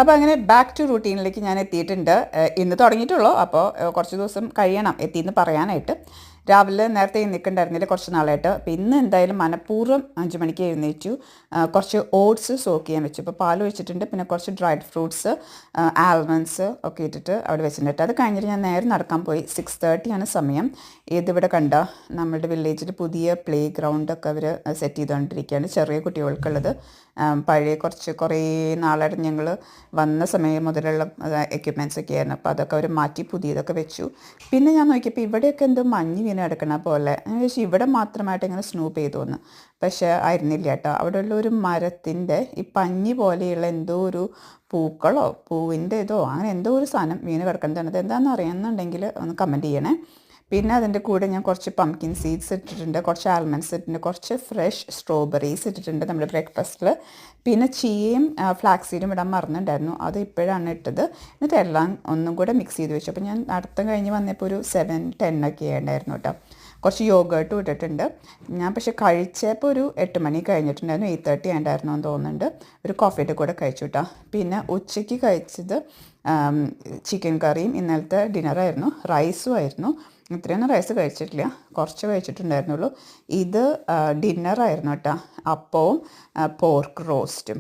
അപ്പോൾ അങ്ങനെ back to റൂട്ടീനിലേക്ക് ഞാൻ എത്തിയിട്ടുണ്ട്. ഇന്ന് തുടങ്ങിയിട്ടുള്ളൂ. അപ്പോൾ കുറച്ച് ദിവസം കഴിയണം എത്തിയെന്ന് പറയാനായിട്ട്. രാവിലെ നേരത്തെ എഴുന്നേൽക്കുന്നുണ്ടായിരുന്നില്ല കുറച്ച് നാളായിട്ട്. അപ്പോൾ ഇന്ന് എന്തായാലും മനഃപൂർവ്വം 5 മണിക്ക് എഴുന്നേറ്റു. കുറച്ച് ഓട്സ് സോക്ക് ചെയ്യാൻ വെച്ചു. അപ്പോൾ പാൽ വെച്ചിട്ടുണ്ട്, പിന്നെ കുറച്ച് ഡ്രൈഡ് ഫ്രൂട്ട്സ്, ആൽമണ്ട്സ് ഒക്കെ ഇട്ടിട്ട് അവിടെ വെച്ചിട്ടുണ്ട്. അത് കഴിഞ്ഞിട്ട് ഞാൻ നേരെ നടക്കാൻ പോയി. 6:30 ആണ് സമയം. ഇതിവിടെ കണ്ട നമ്മുടെ വില്ലേജിൽ പുതിയ പ്ലേ ഗ്രൗണ്ടൊക്കെ അവർ സെറ്റ് ചെയ്തുകൊണ്ടിരിക്കുകയാണ്, ചെറിയ കുട്ടികൾക്കുള്ളത്. പഴയ കുറേ നാളായിട്ട് ഞങ്ങൾ വന്ന സമയം മുതലുള്ള എക്യുപ്മെൻറ്റ്സ് ഒക്കെ ആയിരുന്നു. അപ്പോൾ അതൊക്കെ അവർ മാറ്റി പുതിയതൊക്കെ വെച്ചു. പിന്നെ ഞാൻ നോക്കിയപ്പോൾ ഇവിടെയൊക്കെ എന്തോ മഞ്ഞ് വീണ് കിടക്കണ പോലെ. ഞാൻ ചോദിച്ചു ഇവിടെ മാത്രമായിട്ട് ഇങ്ങനെ സ്നൂപ്പ് ചെയ്തു വന്ന്. പക്ഷേ ആയിരുന്നില്ല കേട്ടോ. അവിടെയുള്ള ഒരു മരത്തിൻ്റെ ഈ പഞ്ഞി പോലെയുള്ള എന്തോ ഒരു പൂക്കളോ പൂവിൻ്റെ ഇതോ അങ്ങനെ എന്തോ ഒരു സാധനം വീണ് കിടക്കുന്നത്. അത് എന്താണെന്ന് അറിയാമെന്നുണ്ടെങ്കിൽ ഒന്ന് കമൻറ്റ് ചെയ്യണേ. പിന്നെ അതിൻ്റെ കൂടെ ഞാൻ കുറച്ച് പംകിൻ സീഡ്സ് ഇട്ടിട്ടുണ്ട്, കുറച്ച് ആൽമണ്ട്സ് ഇട്ടിട്ടുണ്ട്, കുറച്ച് ഫ്രഷ് സ്ട്രോബെറീസ് ഇട്ടിട്ടുണ്ട് നമ്മുടെ ബ്രേക്ക്ഫാസ്റ്റിൽ. പിന്നെ ചീയയും ഫ്ലാക്സ് സീഡും ഇടാൻ മറന്നിട്ടുണ്ടായിരുന്നു, അത് ഇപ്പോഴാണ് ഇട്ടത്. എന്നിട്ട് എല്ലാം ഒന്നും കൂടെ മിക്സ് ചെയ്ത് വെച്ചു. അപ്പോൾ ഞാൻ നടത്തം കഴിഞ്ഞ് വന്നപ്പോൾ ഒരു 7-10 ഒക്കെ ഉണ്ടായിരുന്നു കേട്ടോ. കുറച്ച് യോഗേർട്ടും ഇട്ടിട്ടുണ്ട്. ഞാൻ പക്ഷേ കഴിച്ചപ്പോൾ ഒരു 8 മണി കഴിഞ്ഞിട്ടുണ്ടായിരുന്നു, 8:30 ആയിട്ടുണ്ടായിരുന്നു എന്ന് തോന്നുന്നുണ്ട്. ഒരു കോഫിയുടെ കൂടെ കഴിച്ചു കേട്ടോ. പിന്നെ ഉച്ചയ്ക്ക് കഴിച്ചത് ചിക്കൻ കറിയും ഇന്നലത്തെ ഡിന്നറായിരുന്നു, റൈസും ആയിരുന്നു. ഇത്രയൊന്നും റൈസ് കഴിച്ചിട്ടില്ല, കുറച്ച് കഴിച്ചിട്ടുണ്ടായിരുന്നുള്ളൂ. ഇത് ഡിന്നറായിരുന്നു കേട്ടോ, അപ്പവും പോർക്ക് റോസ്റ്റും.